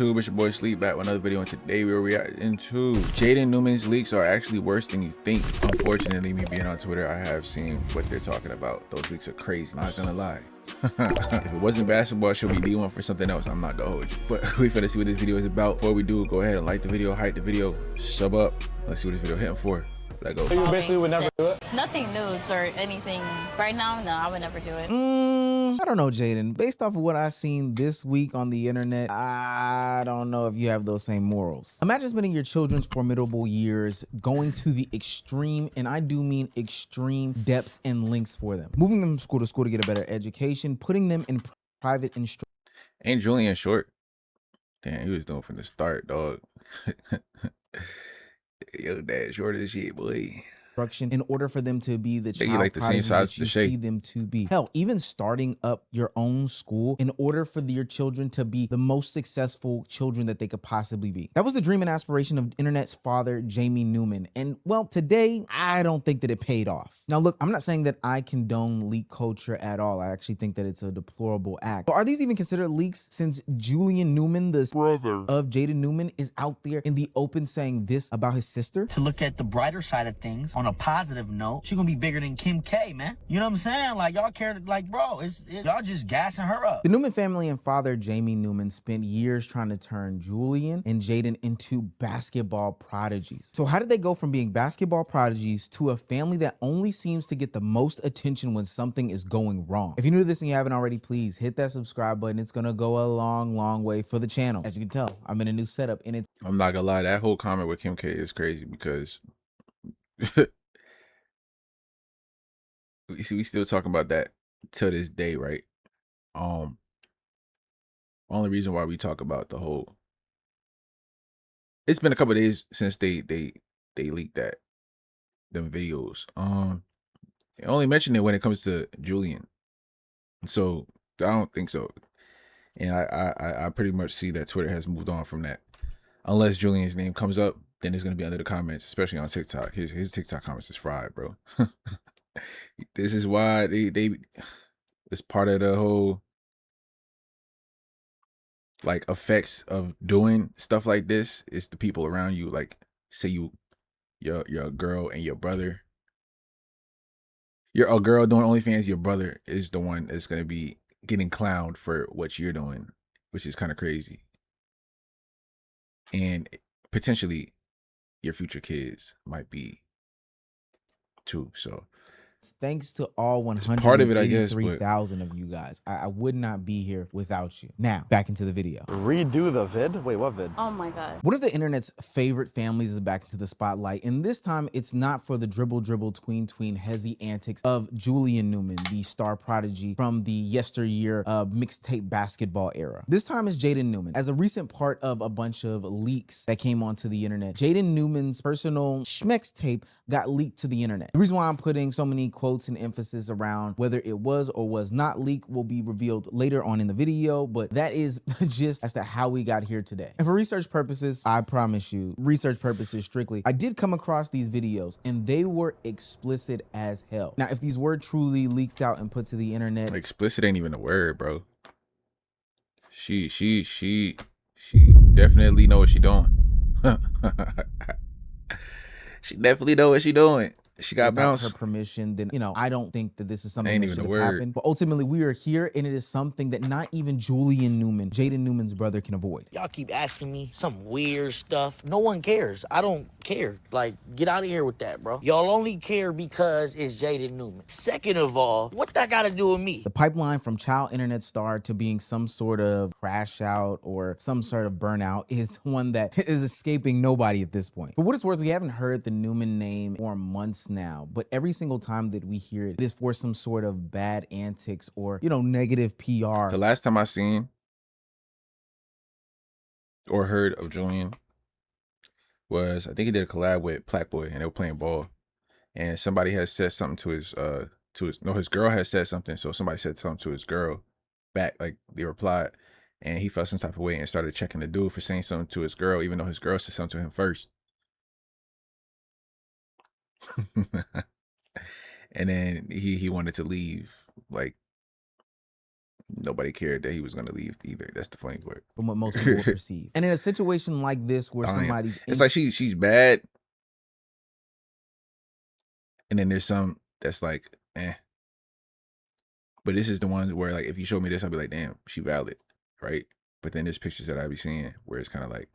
YouTube? It's your boy Sleep back with another video, and today we're reacting to Jaden Newman's leaks are actually worse than you think. Unfortunately, me being on Twitter, I have seen what they're talking about. Those leaks are crazy, not gonna lie. If it wasn't basketball, she'll be D1 for something else. I'm not gonna hold you. But we finna see what this video is about. Before we do, go ahead and like the video, hype the video, sub up. Let's see what this video hitting for. Let go. So you basically would never do it? Nothing nudes or anything. Right now, no, I would never do it. I don't know, Jaden. Based off of what I've seen this week on the internet, I don't know if you have those same morals. Imagine spending your children's formidable years going to the extreme, and I do mean extreme, depths and lengths for them. Moving them from school to school to get a better education, putting them in private instruction. Ain't Julian short? Damn, he was doing from the start, dog. Yo, dad short as shit, boy. In order for them to be the child like the same size that you as the see them to be. Hell, even starting up your own school in order for your children to be the most successful children that they could possibly be. That was the dream and aspiration of internet's father, Jaden Newman. And well, today, I don't think that it paid off. Now look, I'm not saying that I condone leak culture at all. I actually think that it's a deplorable act. But are these even considered leaks since Julian Newman, the brother of Jaden Newman, is out there in the open saying this about his sister? To look at the brighter side of things, on a positive note, she gonna be bigger than Kim K, man. You know what I'm saying? Like, y'all care, like, bro, y'all just gassing her up. The Newman family and father, Jaden Newman, spent years trying to turn Julian and Jaden into basketball prodigies. So how did they go from being basketball prodigies to a family that only seems to get the most attention when something is going wrong? If you're new to this and you haven't already, please hit that subscribe button. It's gonna go a long, long way for the channel. As you can tell, I'm in a new setup and it's— I'm not gonna lie, that whole comment with Kim K is crazy because we still talking about that till this day, right? Only reason why we talk about the whole— it's been a couple of days since they leaked them videos. They only mentioned it when it comes to Julian, so I don't think so. And I pretty much see that Twitter has moved on from that. Unless Julian's name comes up, then it's gonna be under the comments, especially on TikTok. His TikTok comments is fried, bro. This is why they it's part of the whole like effects of doing stuff like this. It's the people around you. Like, say you're a girl and your brother, you're a girl doing OnlyFans, your brother is the one that's gonna be getting clowned for what you're doing, which is kind of crazy. And potentially your future kids might be too. So thanks to all part of it, I guess, 183,000 of you guys. I would not be here without you. Now, back into the video. Redo the vid? Wait, what vid? Oh my God. One of the internet's favorite families is back into the spotlight, and this time it's not for the dribble, tween, hezzy antics of Julian Newman, the star prodigy from the yesteryear mixtape basketball era. This time is Jaden Newman. As a recent part of a bunch of leaks that came onto the internet, Jaden Newman's personal schmex tape got leaked to the internet. The reason why I'm putting so many quotes and emphasis around whether it was or was not leaked will be revealed later on in the video, but that is just as to how we got here today. And for research purposes, I promise you, research purposes strictly, I did come across these videos and they were explicit as hell. Now, if these were truly leaked out and put to the internet— explicit ain't even a word, bro. She definitely know what she doing. She definitely know what she doing. She got bounced. Her permission, then, you know, I don't think that this is something Ain't that even should a have word. happened. But ultimately, we are here, and it is something that not even Julian Newman, Jaden Newman's brother, can avoid. Y'all keep asking me some weird stuff. No one cares. I don't care. Like, get out of here with that, bro. Y'all only care because it's Jaden Newman. Second of all, what that got to do with me? The pipeline from child internet star to being some sort of crash out or some sort of burnout is one that is escaping nobody at this point. For what it's worth, we haven't heard the Newman name for months now, but every single time that we hear it, it is for some sort of bad antics or, you know, negative PR. The last time I seen or heard of Julian was, I think he did a collab with Blackboy and they were playing ball, and somebody had said something to his his girl had said something, so somebody said something to his girl back, like they replied, and he felt some type of way and started checking the dude for saying something to his girl, even though his girl said something to him first. And then he wanted to leave like nobody cared that he was gonna leave either. That's the funny part. from what most people would perceive. And in a situation like this where somebody's it's like she's bad, and then there's some that's like, eh. But this is the one where, like, if you show me this, I'll be like, damn, she valid, right? But then there's pictures that I be seeing where it's kind of like,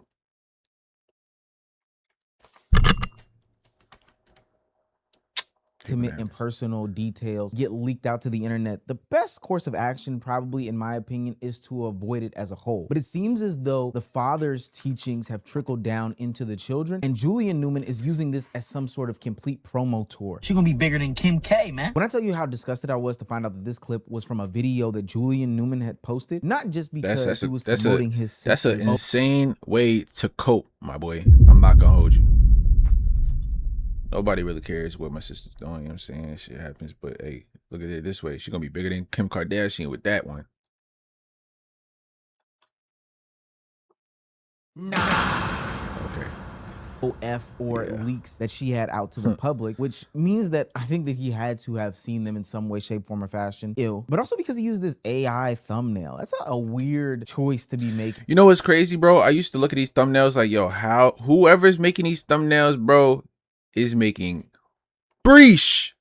intimate and personal details get leaked out to the internet, the best course of action, probably in my opinion, is to avoid it as a whole. But it seems as though the father's teachings have trickled down into the children, and Julian Newman is using this as some sort of complete promo tour. She gonna be bigger than Kim K, man. When I tell you how disgusted I was to find out that this clip was from a video that Julian Newman had posted, not just because he was promoting his sister. That's an insane way to cope, my boy. I'm not gonna hold you. Nobody really cares what my sister's doing, you know what I'm saying? Shit happens, but hey, look at it this way. She's gonna be bigger than Kim Kardashian with that one. Okay. F or leaks that she had out to the public, which means that I think that he had to have seen them in some way, shape, form, or fashion. Ew. But also because he used this AI thumbnail. That's a weird choice to be making. You know what's crazy, bro? I used to look at these thumbnails like, yo, whoever's making these thumbnails, bro, is making breesh,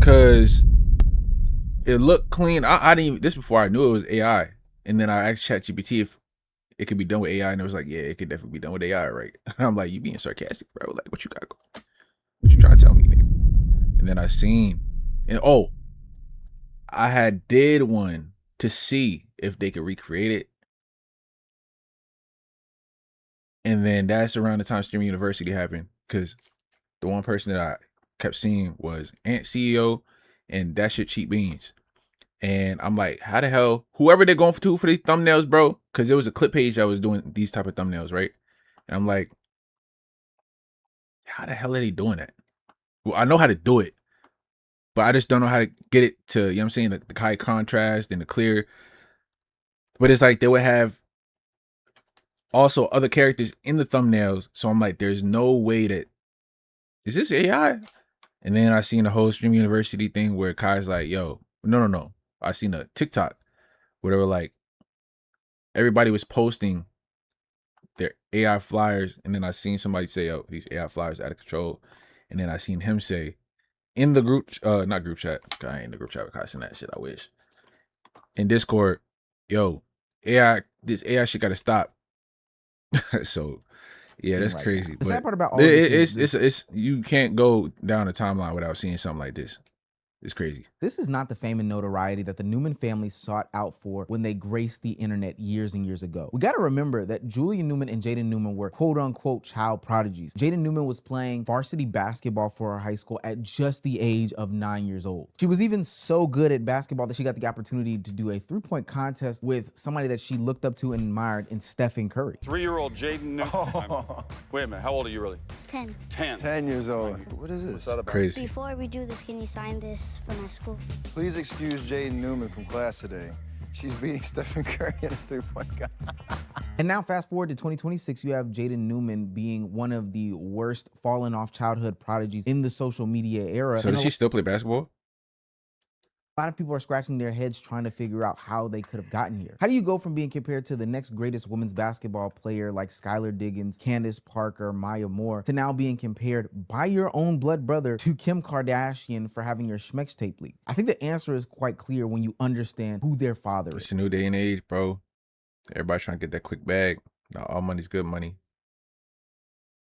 cause it looked clean. I didn't even, this before I knew it was AI, and then I asked ChatGPT if it could be done with AI, and it was like, yeah, it could definitely be done with AI, right? I'm like, you being sarcastic, bro? Like, what you got? What you trying to tell me, nigga? And then I seen, and I had did one to see if they could recreate it. And then that's around the time Streaming University happened, because the one person that I kept seeing was Ant CEO and that shit Cheap Beans. And I'm like, how the hell, whoever they're going for these thumbnails, bro, because there was a clip page that was doing these type of thumbnails, right? And I'm like, how the hell are they doing that? Well, I know how to do it, but I just don't know how to get it to, you know what I'm saying, the high contrast and the clear. But it's like they would have also other characters in the thumbnails. So I'm like, there's no way that, is this AI? And then I seen the whole Stream University thing where Kai's like, yo, no. I seen a TikTok where they were like, everybody was posting their AI flyers. And then I seen somebody say, oh, these AI flyers out of control. And then I seen him say in the group, not group chat. I ain't in the group chat with Kai seen that shit, I wish. In Discord, yo, this AI shit gotta stop. So yeah, that's crazy. The sad part about all this it's you can't go down a timeline without seeing something like this. It's crazy. This is not the fame and notoriety that the Newman family sought out for when they graced the internet years and years ago. We gotta remember that Julian Newman and Jaden Newman were quote unquote child prodigies. Jaden Newman was playing varsity basketball for her high school at just the age of 9 years old. She was even so good at basketball that she got the opportunity to do a 3-point contest with somebody that she looked up to and admired in Stephen Curry. 3-year-old Jaden Newman. Wait a minute, how old are you really? 10. 10. 10 years old. What is this? What's that about? Crazy. Before we do this, can you sign this for my school? Please excuse Jaden Newman from class today. She's beating Stephen Curry in a 3-point contest. And now fast forward to 2026, you have Jaden Newman being one of the worst fallen off childhood prodigies in the social media era. So does she still play basketball? A lot of people are scratching their heads trying to figure out how they could have gotten here. How do you go from being compared to the next greatest women's basketball player like Skylar Diggins, Candace Parker, Maya Moore, to now being compared by your own blood brother to Kim Kardashian for having your Schmex tape leak? I think the answer is quite clear when you understand who their father is. It's a new day and age, bro. Everybody trying to get that quick bag. Not all money's good money.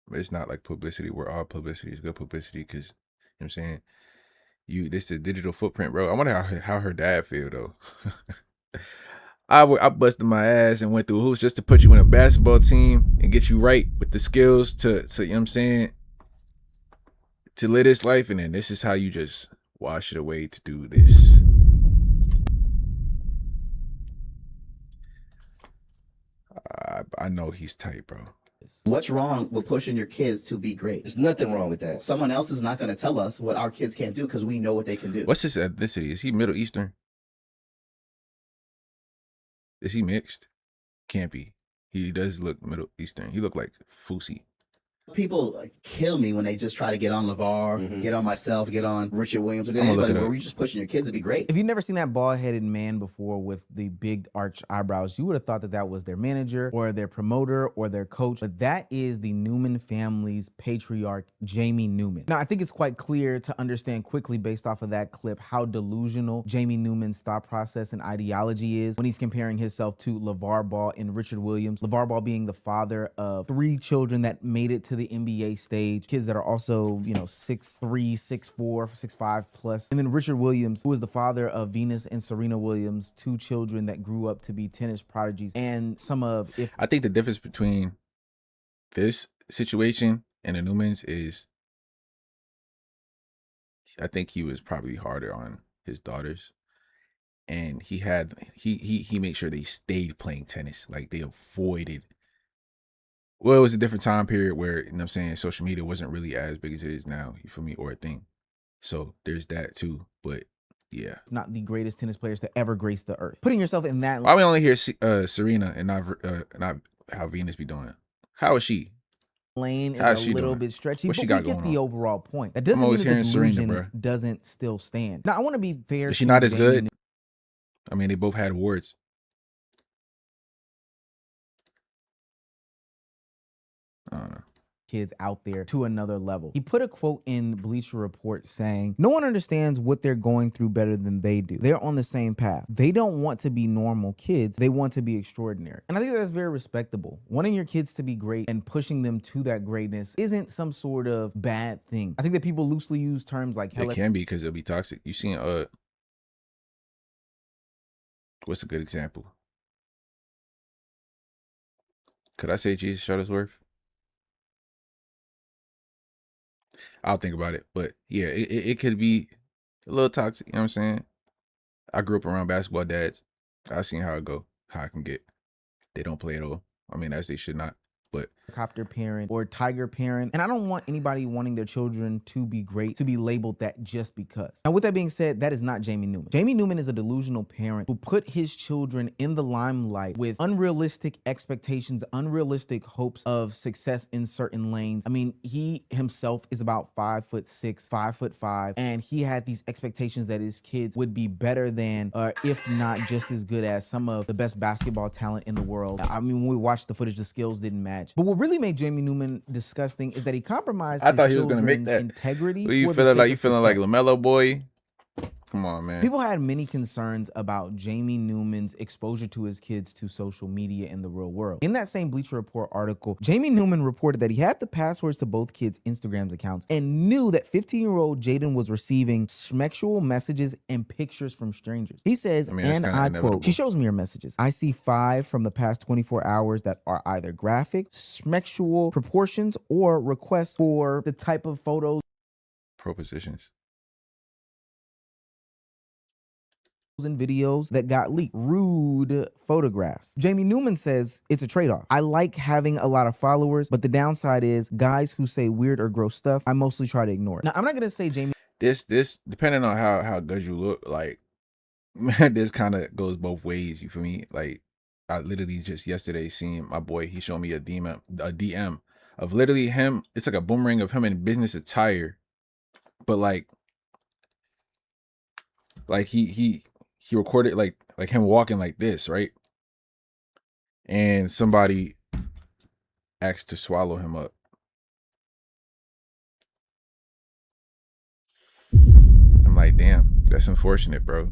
But it's not like publicity where all publicity is good publicity, because, you know what I'm saying? This is a digital footprint, bro. I wonder how her dad feel though. I busted my ass and went through hoops just to put you in a basketball team and get you right with the skills to you know what I'm saying, to live this life, and then this is how you just wash it away to do this. I know he's tight, bro. What's wrong with pushing your kids to be great? There's nothing wrong with that. Someone else is not going to tell us what our kids can't do because we know what they can do. What's his ethnicity? Is he Middle Eastern? Is he mixed? Can't be. He does look Middle Eastern. He look like Fusi. People kill me when they just try to get on LeVar, get on myself, get on Richard Williams, or get I'm gonna look anybody it where up. we're just pushing your kids. It'd be great. If you've never seen that bald-headed man before with the big arch eyebrows, you would have thought that that was their manager or their promoter or their coach, but that is the Newman family's patriarch, Jamie Newman. Now, I think it's quite clear to understand quickly based off of that clip how delusional Jamie Newman's thought process and ideology is when he's comparing himself to LeVar Ball and Richard Williams. LeVar Ball being the father of 3 children that made it to the NBA stage, kids that are also, 6'3", 6'4", 6'5 plus. And then Richard Williams, who is the father of Venus and Serena Williams, 2 children that grew up to be tennis prodigies. And some of, if I think the difference between this situation and the Newmans is, I think he was probably harder on his daughters, and he made sure they stayed playing tennis, like they avoided. Well, it was a different time period where, you know what I'm saying, social media wasn't really as big as it is now, you feel me, or a thing. So there's that too. But yeah, not the greatest tennis players to ever grace the earth. Putting yourself in that why we only hear Serena and not how Venus be doing? How is she? lane How's is a she little doing? bit stretchy, What but she we got get going the on? overall point. That doesn't mean always that the hearing Serena, delusion bruh. doesn't still stand. Now, I want to be fair. Is she to not as Jamie good? I mean, they both had awards. I don't know. Kids out there to another level. He put a quote in Bleacher Report saying, "No one understands what they're going through better than they do. They're on the same path. They don't want to be normal kids. They want to be extraordinary." And I think that's very respectable. Wanting your kids to be great and pushing them to that greatness isn't some sort of bad thing. I think that people loosely use terms like It can be because it'll be toxic. You seen what's a good example? Could I say Jesus Shuttlesworth? I'll think about it. But yeah, it could be a little toxic, you know what I'm saying? I grew up around basketball dads. I seen how it go, how it can get. They don't play at all. I mean, as they should not. But helicopter parent or tiger parent. And I don't want anybody wanting their children to be great to be labeled that just because. Now, with that being said, that is not Jamie Newman. Jamie Newman is a delusional parent who put his children in the limelight with unrealistic expectations, unrealistic hopes of success in certain lanes. I mean, he himself is about 5'6", 5'5", and he had these expectations that his kids would be better than, if not just as good as, some of the best basketball talent in the world. I mean, when we watched the footage, the skills didn't match. But what really made Jamie Newman disgusting is that he compromised I thought he was gonna make children's that integrity. What, you for the feeling sake like of you feeling like success. LaMelo boy? Come on, man. People had many concerns about Jamie Newman's exposure to his kids to social media in the real world. In that same Bleacher Report article, Jamie Newman reported that he had the passwords to both kids' Instagram accounts and knew that 15-year-old Jaden was receiving sexual messages and pictures from strangers. He says, I mean, that's and kinda I inevitable. quote, "She shows me her messages. I see 5 from the past 24 hours that are either graphic, sexual proportions, or requests for the type of photos Propositions. and videos that got leaked. Rude photographs." Jamie Newman says it's a trade-off. "I like having a lot of followers, but the downside is guys who say weird or gross stuff, I mostly try to ignore." Now, I'm not gonna say Jamie This depending on how good you look, like, man, this kind of goes both ways. You feel me? Like, I literally just yesterday seen my boy. He showed me a DM of literally him. It's like a boomerang of him in business attire, but like he recorded like him walking like this, right? And somebody asked to swallow him up. I'm like, damn, that's unfortunate, bro.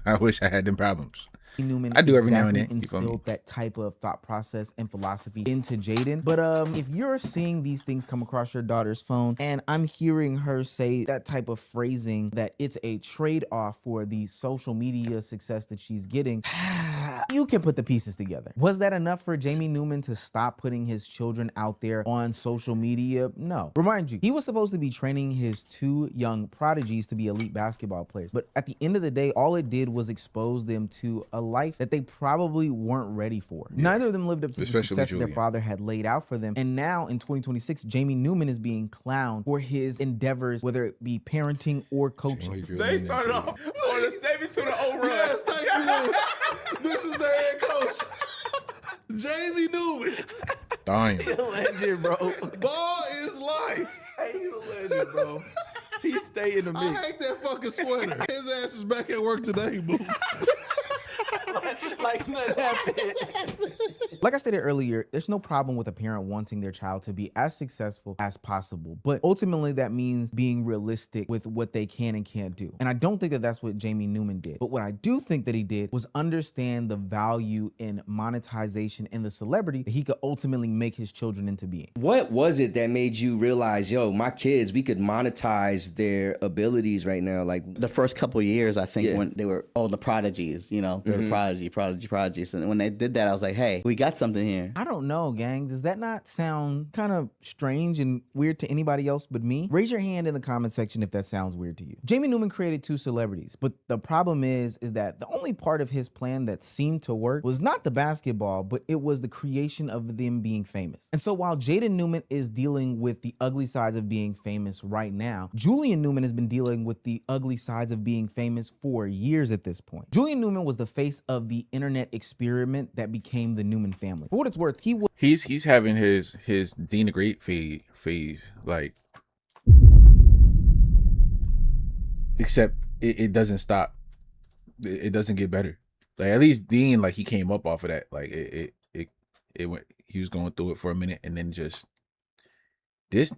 I wish I had them problems. Newman I do every now and then, you feel me? instilled that type of thought process and philosophy into Jaden. But if you're seeing these things come across your daughter's phone and I'm hearing her say that type of phrasing, that it's a trade-off for the social media success that she's getting, you can put the pieces together. Was that enough for Jamie Newman to stop putting his children out there on social media? No. Remind you, he was supposed to be training his 2 young prodigies to be elite basketball players. But at the end of the day, all it did was expose them to a life that they probably weren't ready for. Neither of them lived up to the Especially success that their Julian. father had laid out for them. And now in 2026, Jamie Newman is being clowned for his endeavors, whether it be parenting or coaching. They started off on the 7-0 run. Yes, thank you. This is the head coach, Jamie Newman. Dying. He's a legend, bro. Ball is life. Hey, he's a legend, bro. He stay in the I mix. hate that fucking sweater. His ass is back at work today, boo. Like nothing happened. Like I stated earlier, there's no problem with a parent wanting their child to be as successful as possible, but ultimately that means being realistic with what they can and can't do. And I don't think that that's what Jamie Newman did. But what I do think that he did was understand the value in monetization and the celebrity that he could ultimately make his children into being. What was it that made you realize, yo, my kids, we could monetize their abilities right now? Like The first couple of years, I think, Yeah. when they were, the prodigies, you know, they're prodigies. And when they did that, I was like, hey, we got something here. I don't know, gang. Does that not sound kind of strange and weird to anybody else but me? Raise your hand in the comment section if that sounds weird to you. Jamie Newman created 2 celebrities, but the problem is that the only part of his plan that seemed to work was not the basketball, but it was the creation of them being famous. And so while Jaden Newman is dealing with the ugly sides of being famous right now, Julian Newman has been dealing with the ugly sides of being famous for years at this point. Julian Newman was the face of the internet experiment that became the Newman family. For what it's worth, He's having his Dean the Great phase, like, except it doesn't stop. It doesn't get better. Like, at least Dean, like, he came up off of that. Like, it went. He was going through it for a minute, and then just this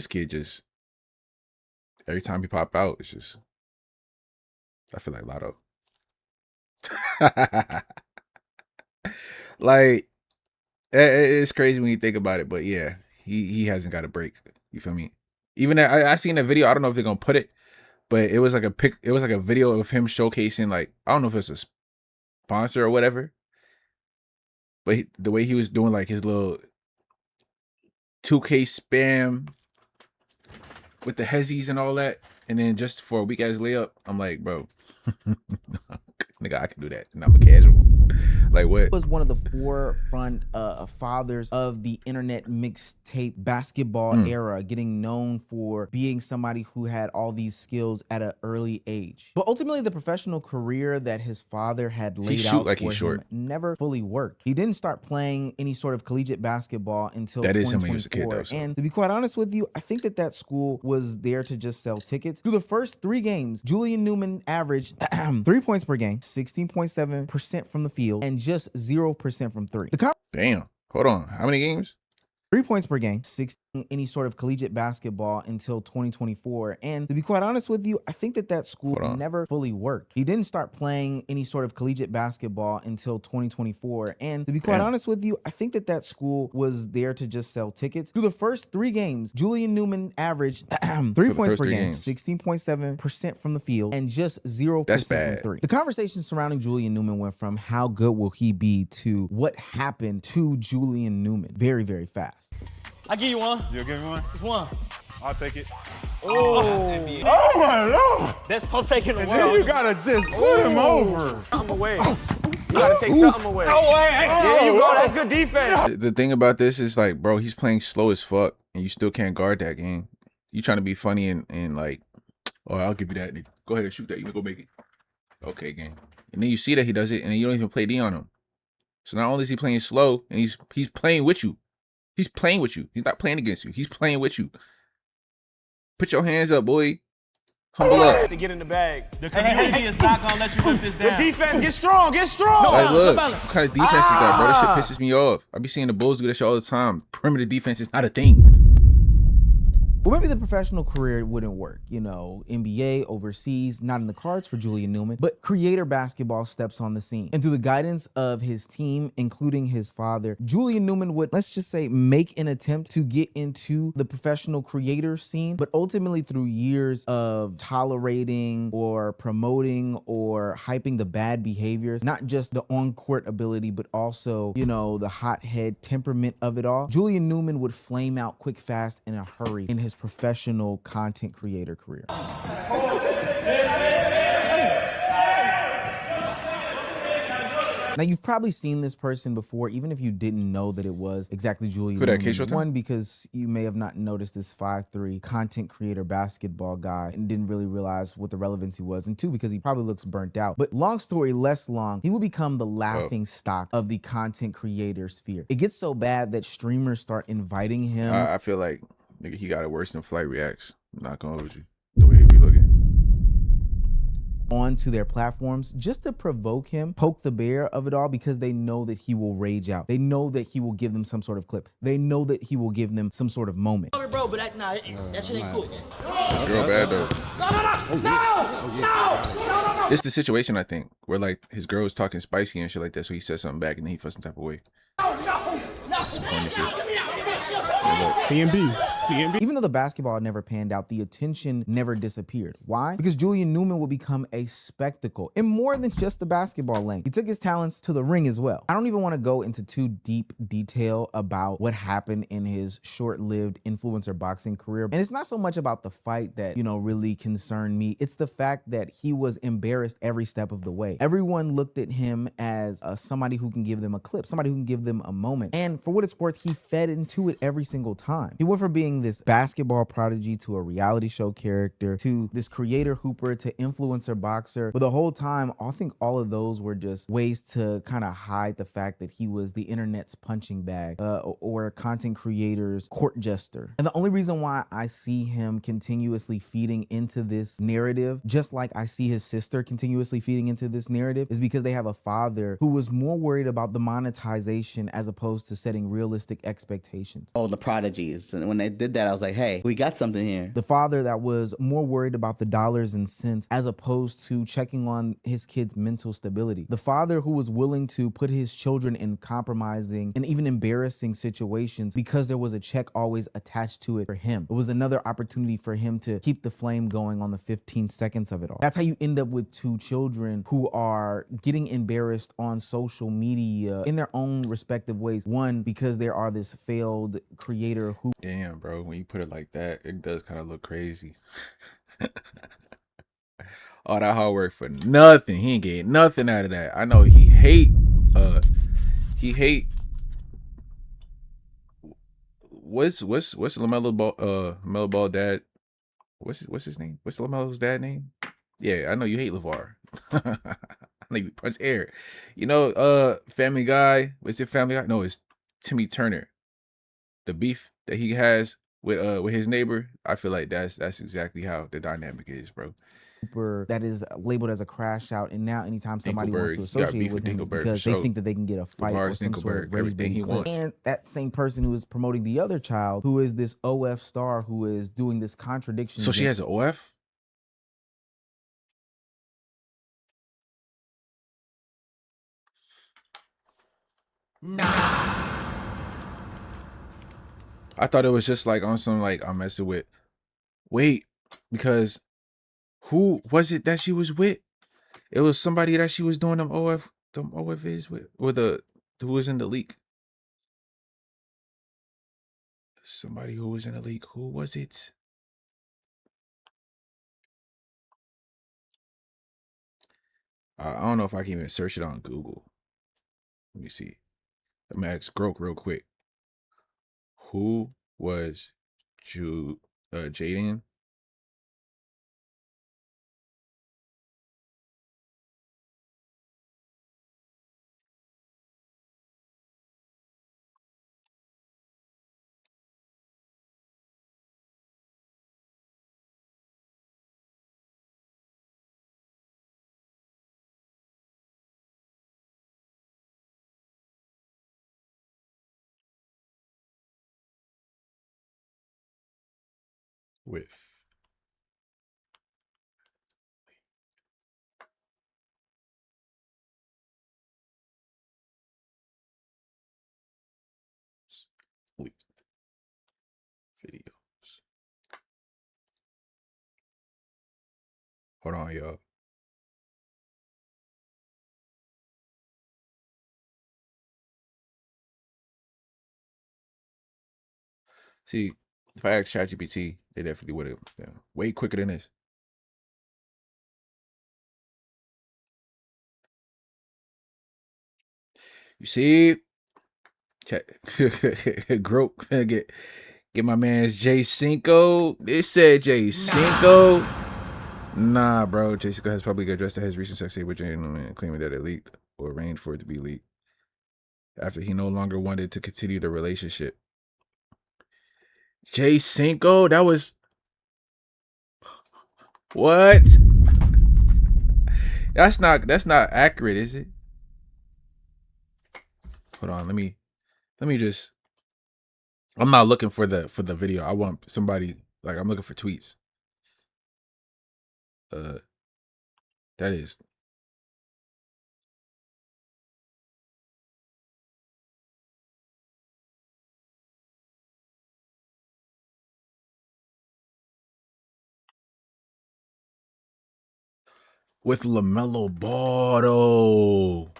kid just, every time he pop out, it's just, I feel like Lotto. Like, it's crazy when you think about it, but yeah, he hasn't got a break. You feel me? Even I seen that video. I don't know if they're gonna put it, but it was like a video of him showcasing, like, I don't know if it's a sponsor or whatever, but the way he was doing, like, his little 2K spam with the hezzies and all that, and then just for a weak ass layup, I'm like, bro, nigga, I can do that, and I'm a casual. Like, what? was one of the forefront fathers of the internet mixtape basketball era, getting known for being somebody who had all these skills at an early age. But ultimately, the professional career that his father had laid out like for he's short. him never fully worked. He didn't start playing any sort of collegiate basketball until That is him when he was a kid, 2024. though, so. And to be quite honest with you, I think that school was there to just sell tickets. Through the first 3 games, Julian Newman averaged 3 points per game, 16.7% from the field, and just 0% from 3. Damn. Hold on. How many games? 3 points per game, 16 any sort of collegiate basketball until 2024. And to be quite honest with you, I think that school never fully worked. He didn't start playing any sort of collegiate basketball until 2024. And to be quite honest with you, I think that school was there to just sell tickets. Through the first 3 games, Julian Newman averaged 3 points per game, 16.7% from the field, and just 0% from 3. The conversation surrounding Julian Newman went from how good will he be to what happened to Julian Newman very, very fast. I give you one. You'll give me one? Just one. I'll take it. Oh, Oh my Lord! that's pump faking the And world. then you gotta just put him over. Something away. You gotta take something away. Oh, hey, there you go. That's good defense. The thing about this is, like, bro, he's playing slow as fuck, and you still can't guard that game. You trying to be funny and like, oh, I'll give you that. Nigga. Go ahead and shoot that. You go make it. Okay, game. And then you see that he does it, and then you don't even play D on him. So not only is he playing slow, and he's playing with you. He's playing with you. He's not playing against you. He's playing with you. Put your hands up, boy. Humble up. To get in the bag. The community is not gonna let you lift this down. The defense, get strong, get strong. Like, look, what kind of defense is that, bro? That shit pisses me off. I be seeing the Bulls do that shit all the time. Perimeter defense is not a thing. Well, maybe the professional career wouldn't work, you know, NBA, overseas, not in the cards for Julian Newman, but creator basketball steps on the scene. And through the guidance of his team, including his father, Julian Newman would, let's just say, make an attempt to get into the professional creator scene, but ultimately through years of tolerating or promoting or hyping the bad behaviors, not just the on-court ability, but also, you know, the hothead temperament of it all, Julian Newman would flame out quick, fast, in a hurry in his professional content creator career. Now, you've probably seen this person before, even if you didn't know that it was exactly Julian Who that, Newman. K-Showtime? One, because you may have not noticed this 5'3" content creator basketball guy and didn't really realize what the relevancy was. And two, because he probably looks burnt out. But long story less long, he will become the laughing stock of the content creator sphere. It gets so bad that streamers start inviting him. I feel like nigga, he got it worse than Flight Reacts. I'm not gonna hold you. The way he be looking. Onto their platforms just to provoke him, poke the bear of it all, because they know that he will rage out. They know that he will give them some sort of clip. They know that he will give them some sort of moment. Bro, but that shit ain't cool. This girl bad though. No. This is the situation I think where like his girl was talking spicy and shit like that, so he said something back and then he felt some type of way. Some corny shit. TMB. Even though the basketball never panned out, the attention never disappeared. Why? Because Julian Newman will become a spectacle in more than just the basketball lane. He took his talents to the ring as well. I don't even want to go into too deep detail about what happened in his short-lived influencer boxing career. And it's not so much about the fight that, really concerned me. It's the fact that he was embarrassed every step of the way. Everyone looked at him as somebody who can give them a clip, somebody who can give them a moment. And for what it's worth, he fed into it every single time. He went from being this basketball prodigy to a reality show character to this creator hooper to influencer boxer. But the whole time, I think all of those were just ways to kind of hide the fact that he was the internet's punching bag or content creator's court jester. And the only reason why I see him continuously feeding into this narrative, just like I see his sister continuously feeding into this narrative, is because they have a father who was more worried about the monetization as opposed to setting realistic expectations. Oh, the prodigies. And when they did that, I was like, hey, we got something here. The father that was more worried about the dollars and cents as opposed to checking on his kids' mental stability. The father who was willing to put his children in compromising and even embarrassing situations because there was a check always attached to it for him. It was another opportunity for him to keep the flame going on the 15 seconds of it all. That's how you end up with two children who are getting embarrassed on social media in their own respective ways. One, because there are this failed creator who... Damn, bro, when you put it like that, it does kind of look crazy. All that hard work for nothing. He ain't getting nothing out of that. I know he hate what's LaMelo Ball Melo Ball dad? What's his name? What's LaMelo's dad name? Yeah, I know you hate LeVar. I know you punch air. Family Guy. What's it, Family Guy? No, it's Timmy Turner. The beef that he has with his neighbor, I feel like that's exactly how the dynamic is, bro. That is labeled as a crash out, and now anytime somebody wants to Dinkelberg, associate with him, it's because they think that they can get a fight or some sort of rage baiting clip. And that same person who is promoting the other child, who is this OF star, who is doing this contradiction. So she has an OF? Nah. I thought it was just like on some like I'm messing with. Wait, because who was it that she was with? It was somebody that she was doing them OFs with, or who was in the leak. Somebody who was in the leak. Who was it? I don't know if I can even search it on Google. Let me see. I'm gonna ask Grok real quick. Who was Jaden? With leaked videos. Hold on, y'all. See, if I asked ChatGPT, they definitely would have way quicker than this. You see? Check. Grope. Get my man's J Cinco. It said J Cinco. Nah, bro. J Cinco has publicly addressed his recent sex tape with Jaden Newman, claiming that it leaked or arranged for it to be leaked after he no longer wanted to continue the relationship. J Cinco? That was what? That's not accurate, is it? Hold on, let me just I'm not looking for the video. I want somebody, like, I'm looking for tweets. That is with LaMelo Ball though.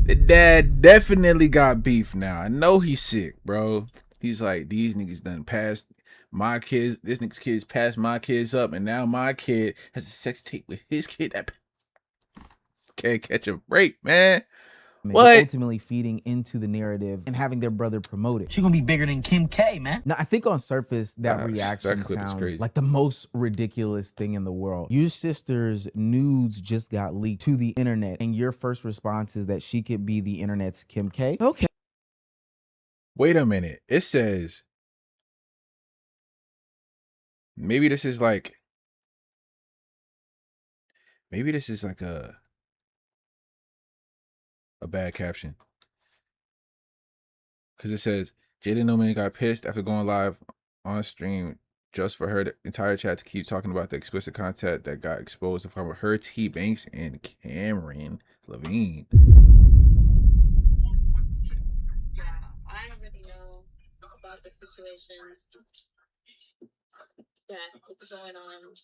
The dad definitely got beef now. I know he's sick, bro. He's like, these niggas done passed my kids. This nigga's kids passed my kids up, and now my kid has a sex tape with his kid that can't catch a break, man. What? Ultimately feeding into the narrative and having their brother promoted. She gonna be bigger than Kim K, man. Now, I think on surface, that reaction clip is sounds crazy. like the most ridiculous thing in the world. Your sister's nudes just got leaked to the internet, and your first response is that she could be the internet's Kim K? Okay. Wait a minute. It says maybe this is like a bad caption. Because it says Jaden Newman got pissed after going live on stream just for her entire chat to keep talking about the explicit content that got exposed from her, T Banks, and Cameron Levine. Yeah, I already know about the situation that is going on.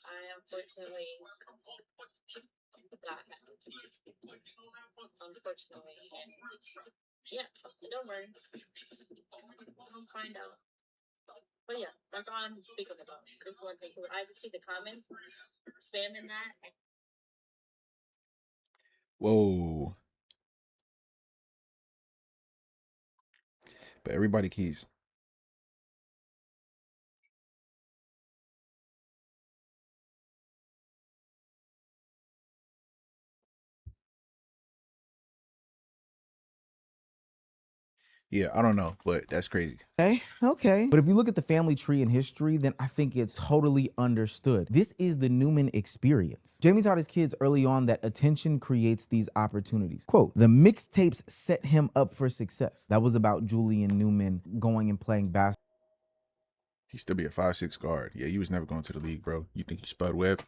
I unfortunately got unfortunately, and yeah, don't worry, I'll find out. But yeah, that's all I'm speaking about. This one thing, I just see the comments spamming that. Whoa. But everybody keys. Yeah, I don't know, but that's crazy. Okay. But if you look at the family tree in history, then I think it's totally understood. This is the Newman experience. Jamie taught his kids early on that attention creates these opportunities. Quote, the mixtapes set him up for success. That was about Julian Newman going and playing basketball. He still be a 5'6" guard. Yeah, he was never going to the league, bro. You think you Spud Webb?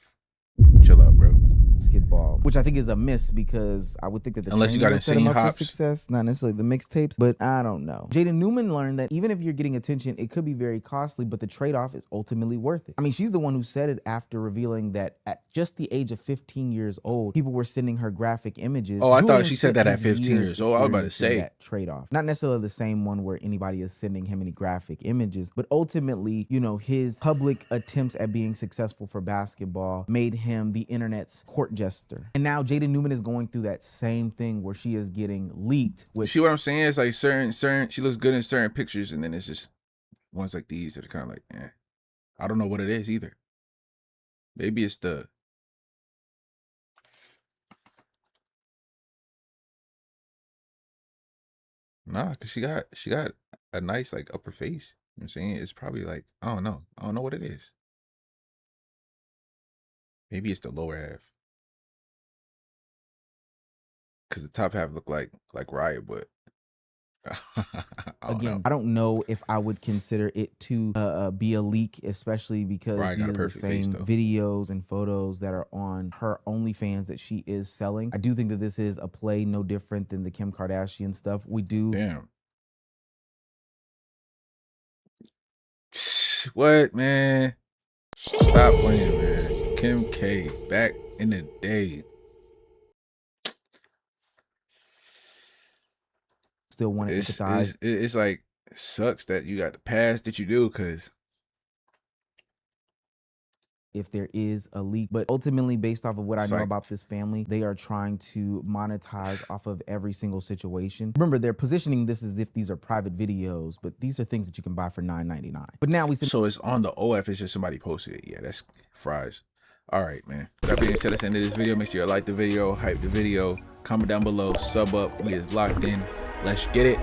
Chill out, bro. Basketball, which I think is a miss because I would think that the Unless you training got would set him insane up hops. for success, not necessarily the mixtapes, but I don't know. Jaden Newman learned that even if you're getting attention, it could be very costly, but the trade-off is ultimately worth it. I mean, she's the one who said it after revealing that at just the age of 15 years old, people were sending her graphic images. Oh, I thought Julian she said spent that at his 15 years old. I was about to experiencing say. that trade-off. Not necessarily the same one where anybody is sending him any graphic images, but ultimately, you know, his public attempts at being successful for basketball made him the internet's court jester. And now Jaden Newman is going through that same thing where she is getting leaked. Which, See what I'm saying? It's like certain she looks good in certain pictures, and then it's just ones like these that are kind of like, I don't know what it is either. Maybe it's the cause she got a nice like upper face. You know what I'm saying? It's probably like, I don't know what it is. Maybe it's the lower half. Cause the top half look like Riot, but I don't know if I would consider it to be a leak, especially because Riot got these a are the perfect face, same though. videos and photos that are on her OnlyFans that she is selling. I do think that this is a play no different than the Kim Kardashian stuff. We do. Damn. What, man? Stop playing, man. Kim K, back in the day. Still want to empathize. It's like, it sucks that you got the past that you do, because if there is a leak. But ultimately, based off of what I know Psych. about this family, they are trying to monetize off of every single situation. Remember, they're positioning this as if these are private videos, but these are things that you can buy for $9.99. But now we So it's on the OF, it's just somebody posted it. Yeah, that's fries. All right, man. With that being said, that's the end of this video. Make sure you like the video, hype the video, comment down below, sub up. We is locked in. Let's get it.